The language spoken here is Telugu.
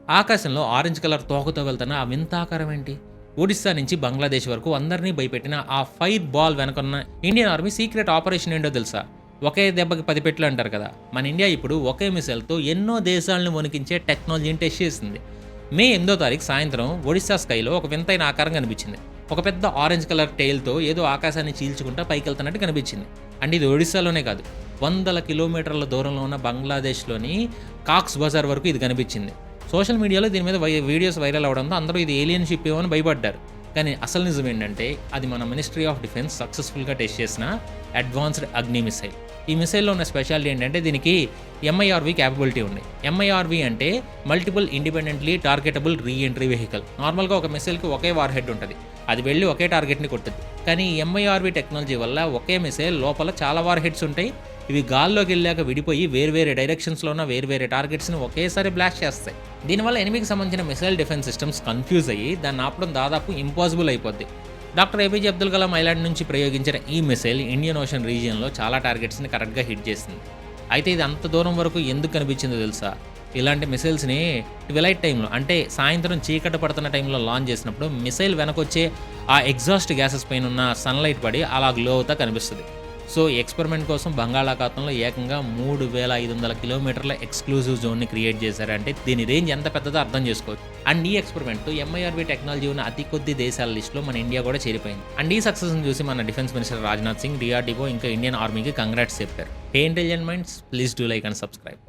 ఆకాశంలో ఆరెంజ్ కలర్ తోకతో వెళ్తున్న ఆ వింత ఆకారం ఏంటి? ఒడిస్సా నుంచి బంగ్లాదేశ్ వరకు అందరినీ భయపెట్టిన ఆ ఫైర్ బాల్ వెనకున్న ఇండియన్ ఆర్మీ సీక్రెట్ ఆపరేషన్ ఏంటో తెలుసా? ఒకే దెబ్బకి 10 పెట్లు అంటారు కదా! మన ఇండియా ఇప్పుడు ఒకే మిసైల్‌తో ఎన్నో దేశాలను వణికించే టెక్నాలజీని టెస్ట్ చేసింది. మే 8వ తారీఖు సాయంత్రం ఒడిస్సా స్కైలో ఒక వింతైన ఆకారం కనిపించింది. ఒక పెద్ద ఆరెంజ్ కలర్ టెయిల్‌తో ఏదో ఆకాశాన్ని చీల్చుకుంటా పైకెళ్తున్నట్టు కనిపించింది. అండ్ ఇది ఒడిస్సాలోనే కాదు, వందల కిలోమీటర్ల దూరంలో ఉన్న బంగ్లాదేశ్‌లోని కాక్స్ బజార్ వరకు ఇది కనిపించింది. సోషల్ మీడియాలో దీని మీద వీడియోస్ వైరల్ అవ్వడంతో అందరూ ఇది ఏలియన్ షిప్ ఏమో అని భయపడ్డారు. కానీ అసలు నిజం ఏంటంటే అది మన మినిస్ట్రీ ఆఫ్ డిఫెన్స్ సక్సెస్‌ఫుల్‌గా టెస్ట్ చేసిన అడ్వాన్స్డ్ అగ్ని మిసైల్. ఈ మిసైల్‌లో ఉన్న స్పెషాలిటీ ఏంటంటే దీనికి ఎంఐఆర్‌వి క్యాపబిలిటీ ఉంది. ఎంఐఆర్‌వి అంటే multiple independently targetable re entry vehicle. నార్మల్‌గా ఒక మిసైల్‌కి ఒకే వార్ హెడ్ ఉంటది. అది వెళ్లి ఒకే టార్గెట్‌ని కొట్టుద్ది. కానీ ఈ ఎంఐఆర్‌వి టెక్నాలజీ వల్ల ఒకే మిసైల్ లోపల చాలా వార్ హెడ్స్ ఉంటాయి. ఇవి గాల్లోకెళ్ళాక విడిపోయి వేర్వేరే డైరెక్షన్స్‌లో ఉన్న వేర్వేరే టార్గెట్స్‌ని ఒకేసారి బ్లాస్ట్ చేస్తాయి. దీనివల్ల ఎనిమికి సంబంధించిన మిసైల్ డిఫెన్స్ సిస్టమ్స్ కన్‌ఫ్యూజ్ అయ్యి దాన్ని ఆపడం దాదాపు ఇంపాసిబుల్ అయిపోద్ది. Doctor APJ Abdul Kalam island నుంచి ప్రయోగించిన ఈ మిసైల్ ఇండియన్ ఓషన్ రీజియన్‌లో చాలా టార్గెట్స్‌ని కరెక్ట్‌గా హిట్ చేసింది. అయితే ఇది అంత దూరం వరకు ఎందుకు కనిపించిందో తెలుసా? ఇలాంటి మిసైల్స్‌ని ట్విలైట్ టైంలో అంటే సాయంత్రం చీకటి పడుతున్న టైంలో లాంచ్ చేసినప్పుడు మిసైల్ వెనకొచ్చే ఆ ఎగ్జాస్ట్ గ్యాసెస్ పైనున్న సన్‌లైట్ పడి అలా గ్లో అవుతా కనిపిస్తది. సో, ఈ ఎక్స్‌పెరిమెంట్ కోసం బంగాళాఖాతంలో ఏకంగా 3500 కిలోమీటర్ల ఎక్స్‌క్లూజివ్ జోన్‌ని క్రియేట్ చేశారంటే దీని రేంజ్ ఎంత పెద్దదో అర్థం చేసుకోవచ్చు. అండ్ ఈ ఎక్స్‌పెరిమెంట్ ఎంఐఆర్‌వి టెక్నాలజీ ఉన్న అతి కొద్ది దేశాల లిస్ట్‌లో మన ఇండియా కూడా చేరిపోయింది. అండ్ ఈ సక్సెస్‌ని చూసి మన defence minister Rajnath Singh, DRDO ఇంకా ఇండియన్ ఆర్మీకి కంగ్రాట్స్ చెప్పారు. Hey intelligent minds, please do like and subscribe.